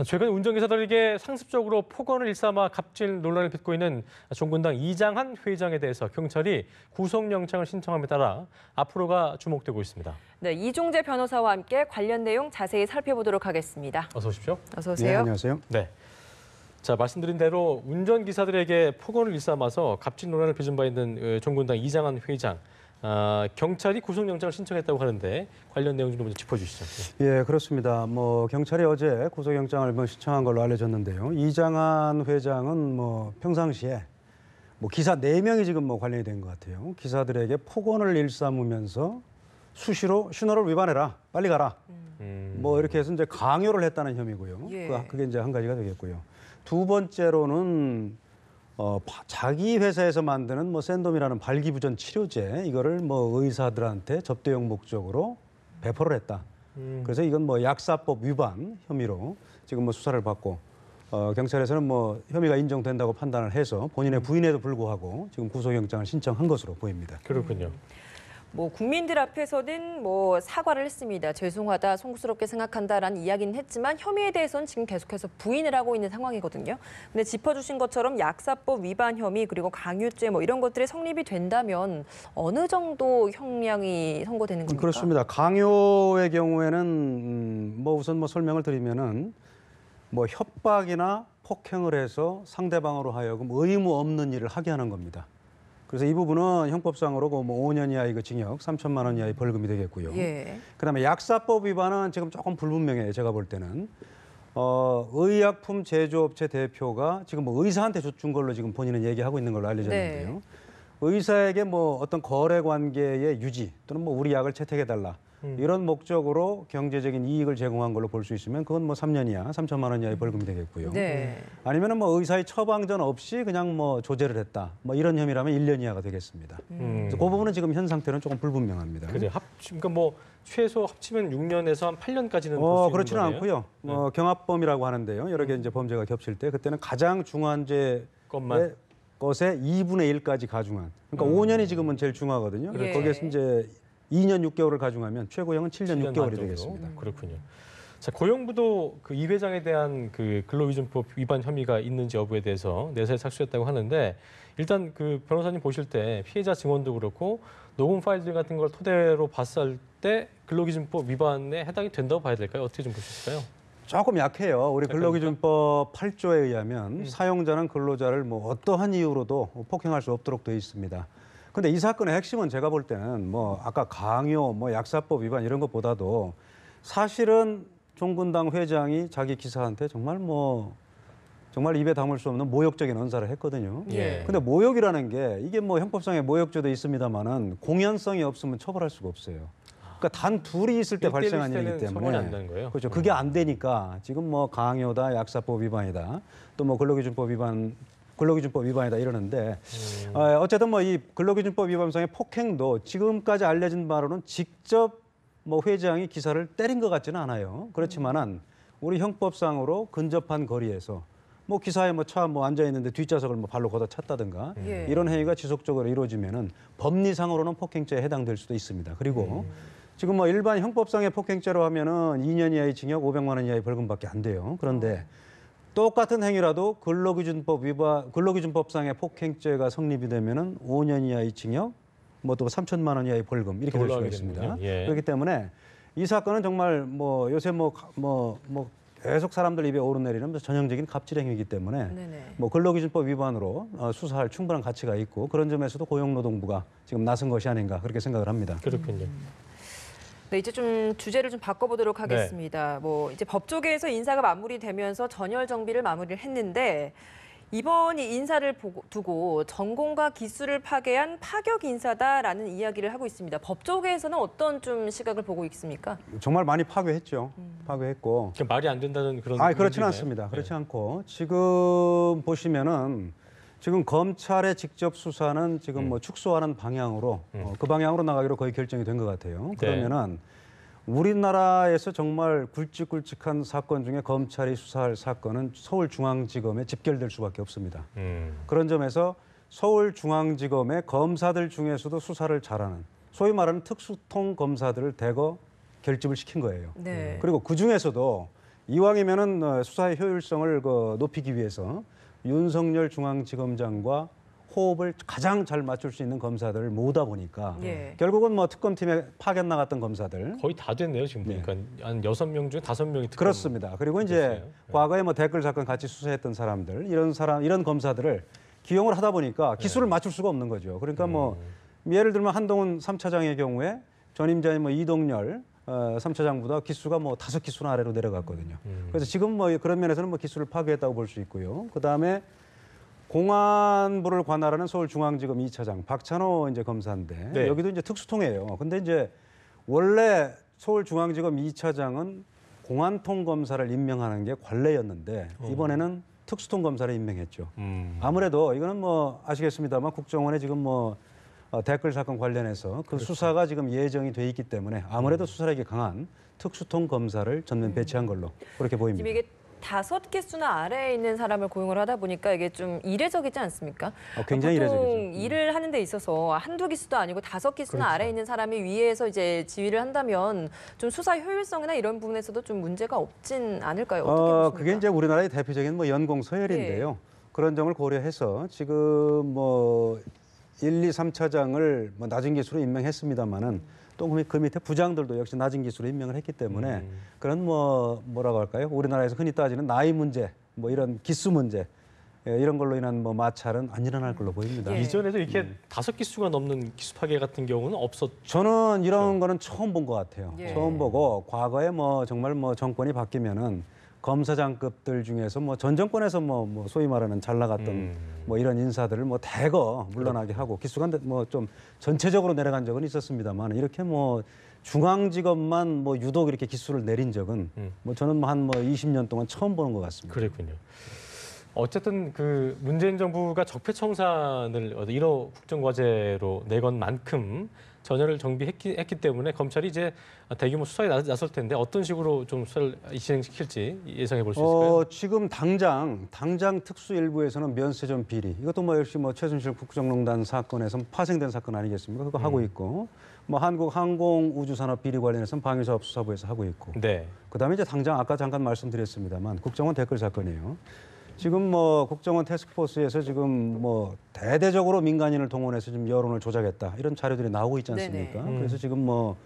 최근 운전기사들에게 상습적으로 폭언을 일삼아 갑질 논란을 빚고 있는 종군당 이장한 회장에 대해서 경찰이 구속영장을 신청함에 따라 앞으로가 주목되고 있습니다. 네, 이종재 변호사와 함께 관련 내용 자세히 살펴보도록 하겠습니다. 어서 오십시오. 어서 오세요. 네, 안녕하세요. 네. 자, 말씀드린 대로 운전기사들에게 폭언을 일삼아서 갑질 논란을 빚은 바 있는 종군당 이장한 회장. 경찰이 구속영장을 신청했다고 하는데 관련 내용 좀 먼저 짚어주시죠. 예, 그렇습니다. 경찰이 어제 구속영장을 신청한 걸로 알려졌는데요. 이장한 회장은 평상시에 기사 4명이 지금 관련이 된 것 같아요. 기사들에게 폭언을 일삼으면서 수시로 신호를 위반해라, 빨리 가라. 이렇게 해서 이제 강요를 했다는 혐의고요. 예. 그게 이제 한 가지가 되겠고요. 두 번째로는 자기 회사에서 만드는 샌돔이라는 발기부전 치료제 이거를 의사들한테 접대용 목적으로 배포를 했다. 그래서 이건 약사법 위반 혐의로 지금 수사를 받고 경찰에서는 혐의가 인정된다고 판단을 해서 본인의 부인에도 불구하고 지금 구속영장을 신청한 것으로 보입니다. 그렇군요. 국민들 앞에서는 사과를 했습니다. 죄송하다, 송구스럽게 생각한다라는 이야기는 했지만 혐의에 대해서는 지금 계속해서 부인을 하고 있는 상황이거든요. 근데 짚어주신 것처럼 약사법 위반 혐의 그리고 강요죄 이런 것들이 성립이 된다면 어느 정도 형량이 선고되는 겁니까? 그렇습니다. 강요의 경우에는 우선 설명을 드리면은 협박이나 폭행을 해서 상대방으로 하여금 의무 없는 일을 하게 하는 겁니다. 그래서 이 부분은 형법상으로 5년 이하의 징역, 3천만 원 이하의 벌금이 되겠고요. 예. 그다음에 약사법 위반은 지금 조금 불분명해요. 제가 볼 때는 의약품 제조업체 대표가 지금 의사한테 준 걸로 지금 본인은 얘기하고 있는 걸로 알려졌는데요. 네. 의사에게 어떤 거래 관계의 유지 또는 우리 약을 채택해달라. 이런 목적으로 경제적인 이익을 제공한 걸로 볼 수 있으면 그건 3년 이하, 3천만 원 이하의 벌금이 되겠고요. 네. 아니면은 의사의 처방전 없이 그냥 조제를 했다. 이런 혐의라면 1년 이하가 되겠습니다. 그래서 그 부분은 지금 현 상태는 조금 불분명합니다. 그래, 그러니까 최소 합치면 6년에서 한 8년까지는 볼 수 있는 그렇지는 거네요? 않고요. 경합범이라고 하는데요. 여러 개 이제 범죄가 겹칠 때 그때는 가장 중한 죄의 것의 2분의 1까지 가중한. 그러니까 5년이 지금은 제일 중하거든요. 예. 거기에서 이제 2년 6개월을 가중하면 최고형은 7년 6개월이 되겠습니다. 그렇군요. 자, 고용부도 이 회장에 대한 근로기준법 위반 혐의가 있는지 여부에 대해서 내사에 착수했다고 하는데 일단 변호사님 보실 때 피해자 증언도 그렇고 녹음 파일들 같은 걸 토대로 봤을 때 근로기준법 위반에 해당이 된다고 봐야 될까요? 어떻게 좀 보실까요? 조금 약해요. 우리 근로기준법 8조에 의하면 사용자는 근로자를 어떠한 이유로도 폭행할 수 없도록 되어 있습니다. 근데 이 사건의 핵심은 제가 볼 때는 아까 강요, 약사법 위반 이런 것보다도 사실은 종군당 회장이 자기 기사한테 정말 입에 담을 수 없는 모욕적인 언사를 했거든요. 예. 근데 모욕이라는 게 이게 형법상의 모욕죄도 있습니다만은 공연성이 없으면 처벌할 수가 없어요. 그러니까 단 둘이 있을 때 발생한 일이기 처벌이 안 때문에 되는 거예요? 그렇죠. 그게 안 되니까 지금 강요다, 약사법 위반이다, 또 근로기준법 위반이다 이러는데 어쨌든 이 근로기준법 위반상의 폭행도 지금까지 알려진 바로는 직접 회장이 기사를 때린 것 같지는 않아요. 그렇지만은 우리 형법상으로 근접한 거리에서 기사에 차 앉아 있는데 뒷좌석을 발로 걷어찼다든가 예. 이런 행위가 지속적으로 이루어지면은 법리상으로는 폭행죄에 해당될 수도 있습니다. 그리고 지금 일반 형법상의 폭행죄로 하면은 2년 이하의 징역, 500만 원 이하의 벌금밖에 안 돼요. 그런데 똑같은 행위라도 근로기준법상의 폭행죄가 성립이 되면은 5년 이하의 징역, 또 3천만 원 이하의 벌금 이렇게 될 수가 있습니다. 예. 그렇기 때문에 이 사건은 정말 요새 계속 사람들 입에 오르내리는 전형적인 갑질 행위이기 때문에 근로기준법 위반으로 수사할 충분한 가치가 있고 그런 점에서도 고용노동부가 지금 나선 것이 아닌가 그렇게 생각을 합니다. 그렇군요. 네, 이제 좀 주제를 좀 바꿔보도록 하겠습니다. 이제 법조계에서 인사가 마무리되면서 전열 정비를 마무리를 했는데 이번 이 인사를 두고 전공과 기술을 파괴한 파격 인사다라는 이야기를 하고 있습니다. 법조계에서는 어떤 좀 시각을 보고 있습니까? 정말 많이 파괴했죠. 파괴했고. 말이 안 된다는 그런. 그렇지는 않습니다. 그렇지 않고 지금 보시면은 지금 검찰의 직접 수사는 지금 축소하는 방향으로 그 방향으로 나가기로 거의 결정이 된 것 같아요. 그러면은 우리나라에서 정말 굵직굵직한 사건 중에 검찰이 수사할 사건은 서울중앙지검에 집결될 수밖에 없습니다. 그런 점에서 서울중앙지검의 검사들 중에서도 수사를 잘하는 소위 말하는 특수통 검사들을 대거 결집을 시킨 거예요. 네. 그리고 그중에서도 이왕이면은 수사의 효율성을 높이기 위해서 윤석열 중앙지검장과 호흡을 가장 잘 맞출 수 있는 검사들을 모으다 보니까 예. 결국은 뭐 특검팀에 파견 나갔던 검사들 거의 다 됐네요 지금 보니까 한 6명 중에 5명이 특검. 그렇습니다. 그리고 이제 됐어요. 과거에 뭐 댓글 사건 같이 수사했던 사람들 이런 검사들을 기용을 하다 보니까 기수를 맞출 수가 없는 거죠. 그러니까 뭐 예를 들면 한동훈 3차장의 경우에 전임자인 뭐 이동열 3차장보다 기수가 뭐 5기수나 아래로 내려갔거든요. 그래서 지금 뭐 그런 면에서는 뭐 기수를 파괴했다고 볼 수 있고요. 그 다음에 공안부를 관할하는 서울중앙지검 2차장 박찬호 이제 검사인데 네. 여기도 이제 특수통이에요. 근데 이제 원래 서울중앙지검 2차장은 공안통 검사를 임명하는 게 관례였는데 이번에는 특수통 검사를 임명했죠. 아무래도 이거는 뭐 아시겠습니다만 국정원에 지금 뭐 댓글 사건 관련해서 그 수사가 지금 예정이 돼 있기 때문에 아무래도 수사력이 강한 특수통 검사를 전면 배치한 걸로 그렇게 보입니다. 지금 이게 5기수나 아래에 있는 사람을 고용을 하다 보니까 이게 좀 이례적이지 않습니까? 굉장히 보통 이례적이죠. 일을 하는 데 있어서 한두 기수도 아니고 5기수나 그렇죠. 아래에 있는 사람이 위에서 이제 지휘를 한다면 좀 수사 효율성이나 이런 부분에서도 좀 문제가 없진 않을까요? 어떻게 보십니까? 그게 이제 우리나라의 대표적인 뭐 연공 서열인데요. 그런 점을 고려해서 지금 뭐 1, 2, 3차장을 뭐 낮은 기수로 임명했습니다만은 또 그 밑에 부장들도 역시 낮은 기수로 임명을 했기 때문에 그런 뭐라고 할까요? 우리나라에서 흔히 따지는 나이 문제, 뭐 이런 기수 문제 이런 걸로 인한 뭐 마찰은 안 일어날 걸로 보입니다. 예. 이전에도 이렇게 5기수가 넘는 기수 파괴 같은 경우는 없었죠. 저는 이런 거는 처음 본 것 같아요. 예. 처음 보고 과거에 뭐 정말 뭐 정권이 바뀌면은 검사장급들 중에서 뭐 전 정권에서 뭐 소위 말하는 잘 나갔던 뭐 이런 인사들을 뭐 대거 물러나게 하고 기수가 뭐 좀 전체적으로 내려간 적은 있었습니다만 이렇게 뭐 중앙지검만 뭐 유독 이렇게 기수를 내린 적은 뭐 저는 한 20년 동안 처음 보는 것 같습니다. 그랬군요. 어쨌든 그 문재인 정부가 적폐청산을 1호 국정과제로 내건 만큼 전열을 정비했기 때문에 검찰이 이제 대규모 수사에 나설 텐데 어떤 식으로 좀 수사를 진행시킬지 예상해 볼 수 있을까요? 지금 당장 특수일부에서는 면세점 비리 이것도 뭐 역시 뭐 최순실 국정농단 사건에서 파생된 사건 아니겠습니까? 그거 하고 있고 뭐 한국항공우주산업 비리 관련해서는 방위사업수사부에서 하고 있고 네. 그다음에 이제 당장 아까 잠깐 말씀드렸습니다만 국정원 댓글 사건이에요. 지금 뭐 국정원 태스크포스에서 지금 뭐 대대적으로 민간인을 동원해서 지금 여론을 조작했다 이런 자료들이 나오고 있지 않습니까? 그래서 지금 뭐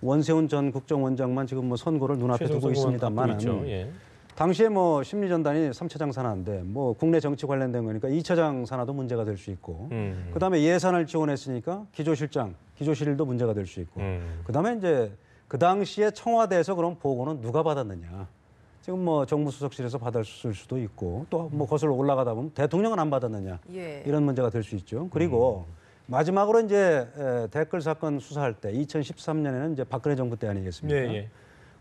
원세훈 전 국정원장만 지금 뭐 선고를 눈앞에 두고 있습니다만 예. 당시에 뭐 심리전단이 3차장 산하인데 뭐 국내 정치 관련된 거니까 2차장 산하도 문제가 될 수 있고 그다음에 예산을 지원했으니까 기조실도 문제가 될 수 있고 그다음에 이제 그 당시에 청와대에서 그런 보고는 누가 받았느냐? 지금 뭐 정무수석실에서 받았을 수도 있고 또 뭐 거슬러 올라가다 보면 대통령은 안 받았느냐 예. 이런 문제가 될 수 있죠. 그리고 마지막으로 이제 댓글 사건 수사할 때 2013년에는 이제 박근혜 정부 때 아니겠습니까? 예, 예.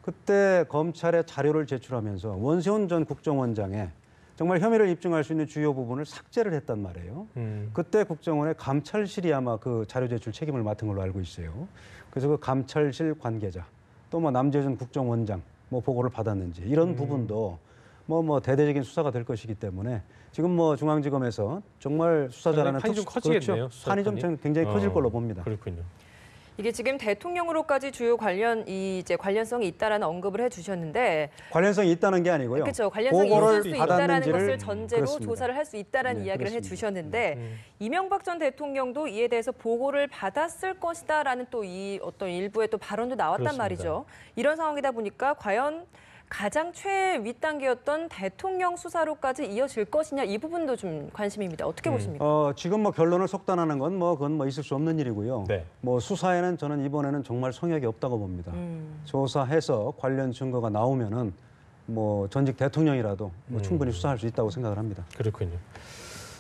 그때 검찰에 자료를 제출하면서 원세훈 전 국정원장의 정말 혐의를 입증할 수 있는 주요 부분을 삭제를 했단 말이에요. 그때 국정원의 감찰실이 아마 그 자료 제출 책임을 맡은 걸로 알고 있어요. 그래서 그 감찰실 관계자 또 뭐 남재준 국정원장 뭐 보고를 받았는지 이런 부분도 뭐 대대적인 수사가 될 것이기 때문에 지금 뭐 중앙지검에서 정말 수사 잘하는 판이 좀 커지겠네요. 수사 판이 좀 굉장히 커질 걸로 봅니다. 그렇군요. 이게 지금 대통령으로까지 주요 관련성이 있다라는 언급을 해주셨는데 관련성이 있다는 게 아니고요. 그렇죠. 관련성이 있을 수 있다라는 받았는지를 것을 전제로 그렇습니다. 조사를 할 수 있다라는 네, 이야기를 그렇습니다. 해주셨는데 이명박 전 대통령도 이에 대해서 보고를 받았을 것이다라는 또 이 어떤 일부의 또 발언도 나왔단 그렇습니다. 말이죠. 이런 상황이다 보니까 과연 가장 최윗 단계였던 대통령 수사로까지 이어질 것이냐 이 부분도 좀 관심입니다. 어떻게 보십니까? 지금 뭐 결론을 속단하는 건 그건 뭐 있을 수 없는 일이고요. 네. 뭐 수사에는 저는 이번에는 정말 성역이 없다고 봅니다. 조사해서 관련 증거가 나오면은 뭐 전직 대통령이라도 뭐 충분히 수사할 수 있다고 생각을 합니다. 그렇군요.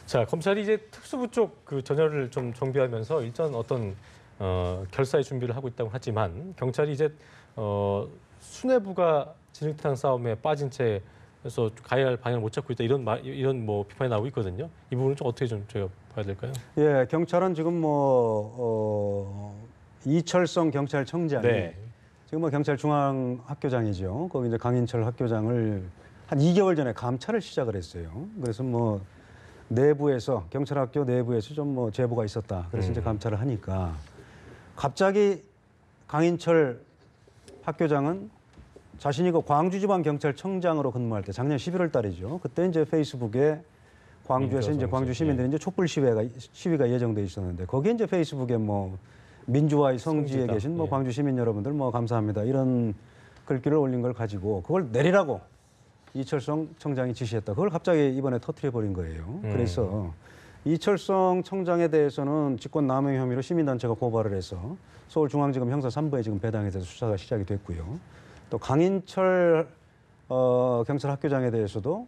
자, 검찰이 이제 특수부 쪽 그 전열을 좀 정비하면서 일단 어떤 결사의 준비를 하고 있다고 하지만 경찰이 이제 수뇌부가 진흙탕 싸움에 빠진 채에서 가야 할 방향을 못 잡고 있다 이런 뭐 비판이 나오고 있거든요. 이 부분은 좀 어떻게 좀 저희가 봐야 될까요? 예, 경찰은 지금 이철성 경찰청장이 네. 지금 뭐 경찰 중앙학교장이죠. 거기 이제 강인철 학교장을 한 2개월 전에 감찰을 시작을 했어요. 그래서 뭐 내부에서 경찰학교 내부에서 좀 뭐 제보가 있었다. 그래서 이제 감찰을 하니까 갑자기 강인철 학교장은 자신이 그 광주지방경찰청장으로 근무할 때 작년 11월 달이죠. 그때 이제 페이스북에 광주에서 이제 광주 시민들이 이제 촛불 시위가 예정돼 있었는데 거기에 이제 페이스북에 뭐 민주화의 성지에 성지다. 계신 뭐 예. 광주 시민 여러분들 뭐 감사합니다 이런 글귀를 올린 걸 가지고 그걸 내리라고 이철성 청장이 지시했다. 그걸 갑자기 이번에 터뜨려 버린 거예요. 그래서 이철성 청장에 대해서는 직권남용 혐의로 시민단체가 고발을 해서 서울중앙지검 형사 3부에 지금 배당해서 수사가 시작이 됐고요. 또 강인철 경찰 학교장에 대해서도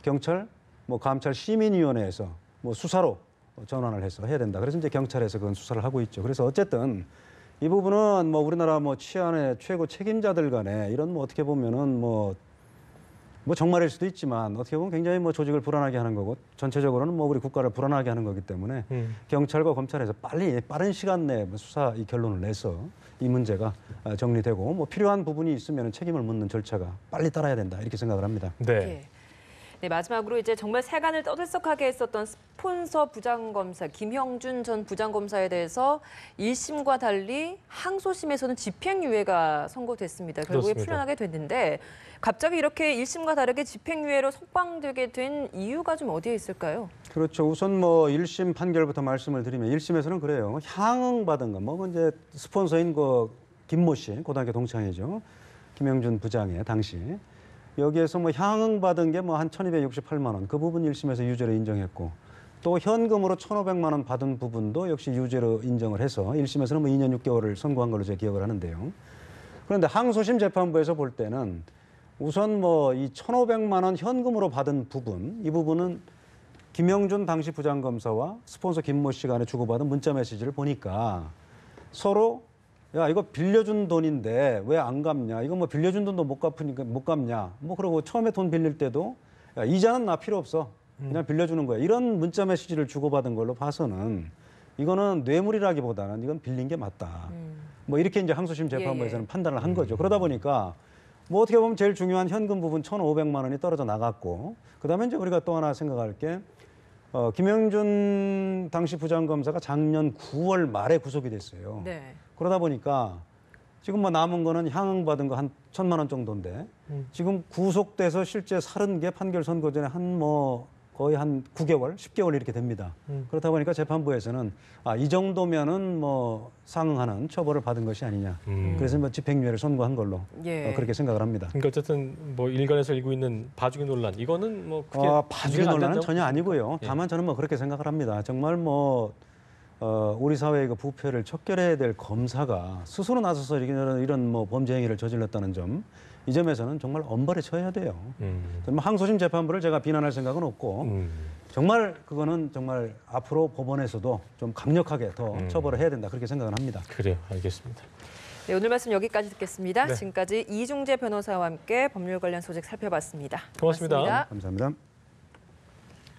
경찰, 뭐 감찰 시민위원회에서 뭐 수사로 전환을 해서 해야 된다. 그래서 이제 경찰에서 그건 수사를 하고 있죠. 그래서 어쨌든 이 부분은 뭐 우리나라 뭐 치안의 최고 책임자들 간에 이런 뭐 어떻게 보면은 뭐 정말일 수도 있지만 어떻게 보면 굉장히 뭐 조직을 불안하게 하는 거고 전체적으로는 뭐 우리 국가를 불안하게 하는 거기 때문에 경찰과 검찰에서 빠른 시간 내에 뭐 수사 이 결론을 내서 이 문제가 정리되고 뭐 필요한 부분이 있으면 책임을 묻는 절차가 빨리 따라야 된다 이렇게 생각을 합니다. 네. 예. 네, 마지막으로 이제 정말 세간을 떠들썩하게 했었던 스폰서 부장검사 김형준 전 부장검사에 대해서 1심과 달리 항소심에서는 집행유예가 선고됐습니다. 결국에 그렇습니다. 풀려나게 됐는데 갑자기 이렇게 1심과 다르게 집행유예로 석방되게 된 이유가 좀 어디에 있을까요? 그렇죠. 우선 뭐 1심 판결부터 말씀을 드리면 1심에서는 그래요. 향응받은 거. 뭐 이제 스폰서인 그 김모 씨, 고등학교 동창이죠. 김영준 부장의 당시. 여기에서 뭐 향응받은 게 뭐 한 1,268만 원. 그 부분 1심에서 유죄로 인정했고 또 현금으로 1,500만 원 받은 부분도 역시 유죄로 인정을 해서 1심에서는 뭐 2년 6개월을 선고한 걸로 제가 기억을 하는데요. 그런데 항소심 재판부에서 볼 때는 우선 뭐 이 1,500만 원 현금으로 받은 부분, 이 부분은 김영준 당시 부장검사와 스폰서 김모 씨 간에 주고받은 문자 메시지를 보니까 서로 야 이거 빌려준 돈인데 왜 안 갚냐? 이거 뭐 빌려준 돈도 못 갚으니까 못 갚냐? 뭐 그러고 처음에 돈 빌릴 때도 야 이자는 나 필요 없어. 그냥 빌려주는 거야. 이런 문자 메시지를 주고받은 걸로 봐서는 이거는 뇌물이라기보다는 이건 빌린 게 맞다. 뭐 이렇게 이제 항소심 재판부에서는 판단을 한 거죠. 그러다 보니까 뭐 어떻게 보면 제일 중요한 현금 부분 1,500만 원이 떨어져 나갔고 그다음에 이제 우리가 또 하나 생각할 게 김영준 당시 부장검사가 작년 9월 말에 구속이 됐어요. 네. 그러다 보니까 지금 뭐 남은 거는 향응받은 거 한 1,000만 원 정도인데 지금 구속돼서 실제 살은 게 판결 선고 전에 한 뭐 거의 한 9개월, 10개월 이렇게 됩니다. 그렇다 보니까 재판부에서는 이 정도면은 뭐 상응하는 처벌을 받은 것이 아니냐. 그래서 뭐 집행유예를 선고한 걸로 예. 그렇게 생각을 합니다. 그러니까 어쨌든 뭐 일간에서 일고 있는 봐주기 논란 이거는 뭐 그게 봐주기 문제가 안 논란은 된다고 전혀 아니고요. 예. 다만 저는 뭐 그렇게 생각을 합니다. 정말 뭐 우리 사회의 그 부패를 척결해야 될 검사가 스스로 나서서 이런 뭐 범죄 행위를 저질렀다는 점, 이 점에서는 정말 엄벌에 처해야 돼요. 뭐 항소심 재판부를 제가 비난할 생각은 없고 정말 그거는 정말 앞으로 법원에서도 좀 강력하게 더 처벌을 해야 된다 그렇게 생각을 합니다. 그래요. 알겠습니다. 네, 오늘 말씀 여기까지 듣겠습니다. 네. 지금까지 이중재 변호사와 함께 법률 관련 소식 살펴봤습니다. 고맙습니다. 감사합니다.